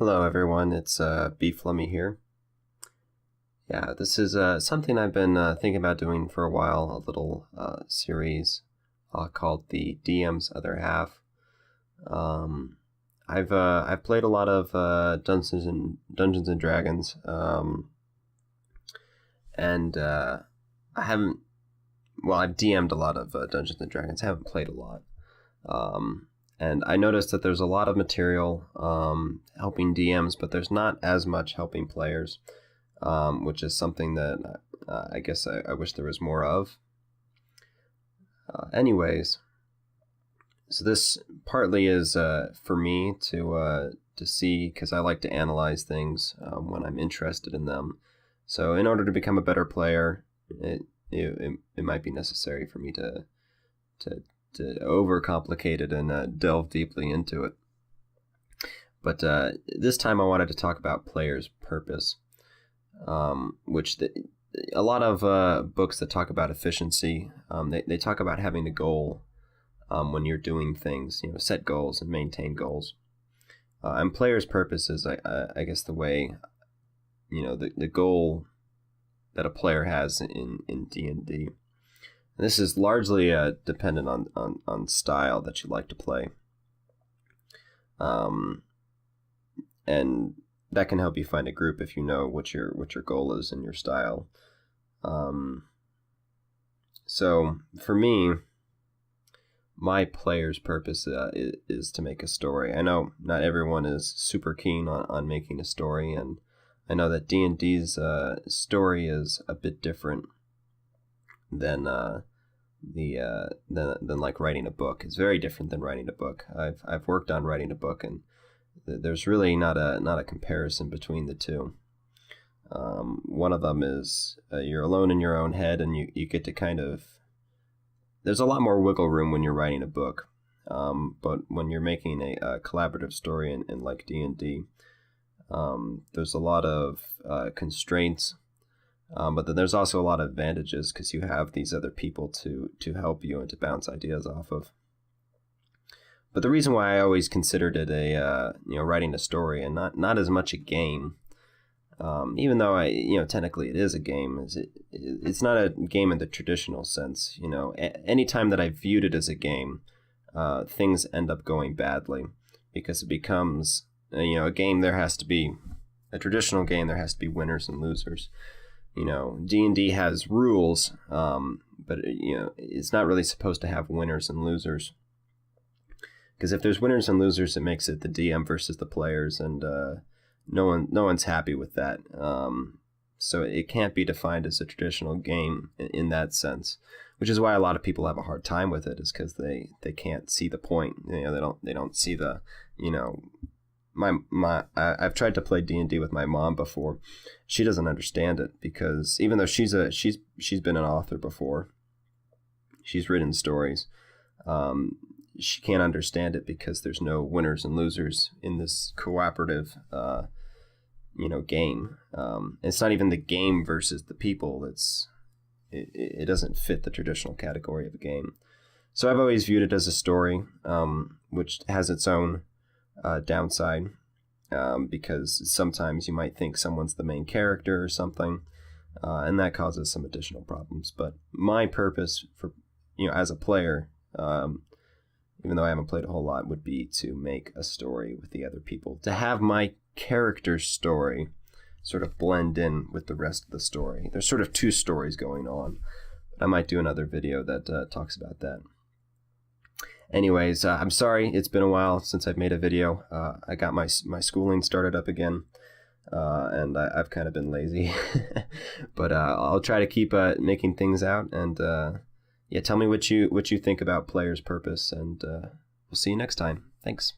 Hello everyone, it's Beef Lummy here. Yeah, this is something I've been thinking about doing for a while, a little series called the DM's Other Half. I've played a lot of Dungeons and Dragons, and I haven't. Well, I've DM'd a lot of Dungeons and Dragons. I haven't played a lot. And I noticed that there's a lot of material helping DMs, but there's not as much helping players, which is something that I guess I wish there was more of. Anyways, so this partly is for me to see, because I like to analyze things when I'm interested in them. So in order to become a better player, it might be necessary for me to overcomplicate it and delve deeply into it. But this time I wanted to talk about player's purpose, which a lot of books that talk about efficiency, they talk about having a goal when you're doing things, set goals and maintain goals. And player's purpose is, I guess, the way, the goal that a player has in D&D. This is largely dependent on style that you like to play. And that can help you find a group if you know what your goal is and your style. So for me, my player's purpose is to make a story. I know not everyone is super keen on making a story, and I know that D&D's story is a bit different than like writing a book. It's very different than writing a book. I've worked on writing a book, and there's really not a comparison between the two. One of them is you're alone in your own head, and you get to kind of, there's a lot more wiggle room when you're writing a book, but when you're making a collaborative story in like D&D, there's a lot of constraints. But then there's also a lot of advantages because you have these other people to help you and to bounce ideas off of. But the reason why I always considered it writing a story and not as much a game, even though technically it is a game, it's not a game in the traditional sense. Anytime that I viewed it as a game, things end up going badly because it becomes a game. There has to be a traditional game. There has to be winners and losers. D&D has rules, but it's not really supposed to have winners and losers. Because if there's winners and losers, it makes it the DM versus the players, and no one's happy with that. So it can't be defined as a traditional game in that sense, which is why a lot of people have a hard time with it, is because they can't see the point. They don't see the I've tried to play D&D with my mom before. She doesn't understand it because even though she's been an author before, she's written stories, she can't understand it because there's no winners and losers in this cooperative game. It's not even the game versus the people. It doesn't fit the traditional category of a game. So I've always viewed it as a story, which has its own downside, because sometimes you might think someone's the main character or something, and that causes some additional problems. But my purpose for as a player, even though I haven't played a whole lot, would be to make a story with the other people, to have my character's story sort of blend in with the rest of the story. There's sort of two stories going on. I might do another video that talks about that. Anyways, I'm sorry, it's been a while since I've made a video. I got my schooling started up again, and I've kind of been lazy. But I'll try to keep making things out, and tell me what you think about player's purpose, and we'll see you next time. Thanks.